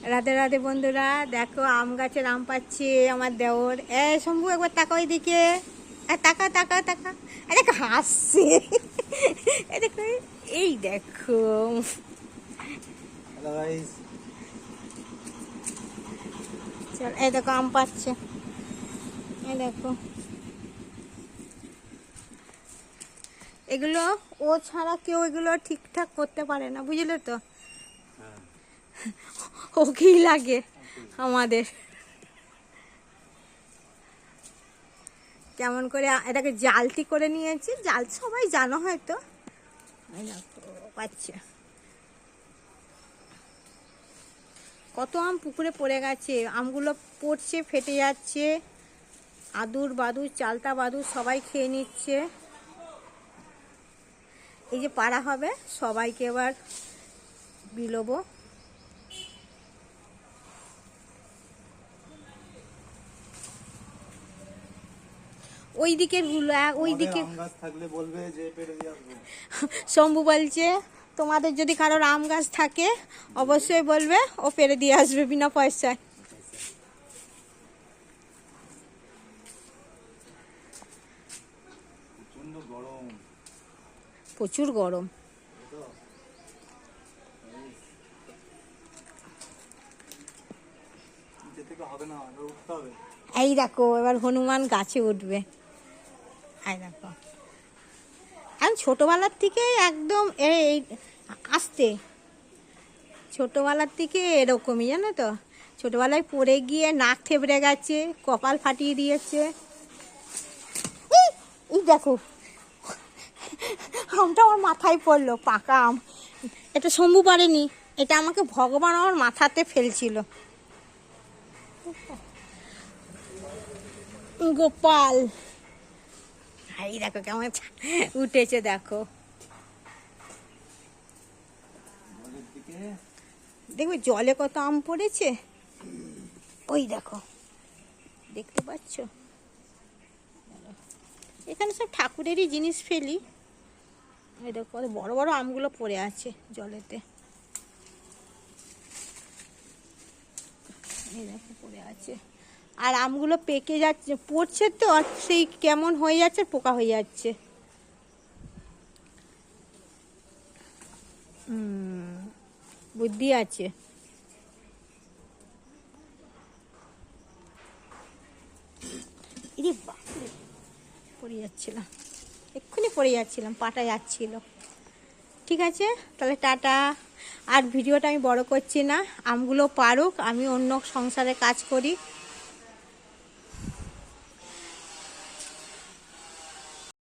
রাধে রাধে বন্ধুরা, দেখো আম গাছের আম পাচ্ছে আমার দেওর। শম্ভু একবার তাকা ওইদিকে, তাকা তাকা তাকা। দেখো হাসছে। দেখো, এই দেখো। চল, এই দেখো আম পাচ্ছে, এই দেখো। এগুলো ও ছাড়া কেউ এগুলো ঠিকঠাক করতে পারে না, বুঝলে তো। ওকেই লাগে আমাদের। কেমন করে এটাকে জালতি করে নিয়েছি, জাল সবাই জানো হয়তো। পাচ্ছে কত আম পুকুরে পড়ে গেছে, আমগুলো পড়ছে, ফেটে যাচ্ছে। আদুর বাদুর চালতা বাদুর সবাই খেয়ে নিচ্ছে। এই যে পাড়া হবে, সবাইকে এবার বিলোবো। ওই দিকের গুলো, ওই দিকে শম্ভু বলছে তোমাদের যদি কারোর আম গাছ থাকে অবশ্যই বলবে, ও পেরে দিয়ে আসবে বিনা পয়সায়। প্রচুর গরম। এই দেখো এবার হনুমান গাছে উঠবে। এই দেখো, আমি ছোটবেলার থেকে একদম এই আসতে ছোটবেলার থেকে এরকমই, জানো তো। ছোটবেলায় পড়ে গিয়ে নাক থেবড়ে গেছে, কপাল ফাটিয়ে দিয়েছে। এই দেখো আমটা আমার মাথায় পড়লো, পাকা আম। এটা শম্ভু পারেনি, এটা আমাকে ভগবান আমার মাথাতে ফেলছিল। গোপাল, এই দেখো কেমন উঠেছে, দেখো। দেখবে জলে কত আম পড়েছে, ওই দেখো, দেখতে পাচ্ছ। এখানে সব ঠাকুরেরই জিনিস ফেলি। এই দেখো কত বড় বড় আমগুলো পড়ে আছে জলেতে, এই দেখো পড়ে আছে। আর আমগুলো পেকে যাচ্ছে, পড়ছে তো, আর সেই কেমন হয়ে যাচ্ছে, পোকা হয়ে যাচ্ছে। বুদ্ধি আছে। পড়ে যাচ্ছিলাম, এক্ষুনি পড়ে যাচ্ছিলাম, পাটা যাচ্ছিল। ঠিক আছে, তাহলে টাটা। আর ভিডিওটা আমি বড় করছি না, আমগুলো পারুক, আমি অন্য সংসারে কাজ করি।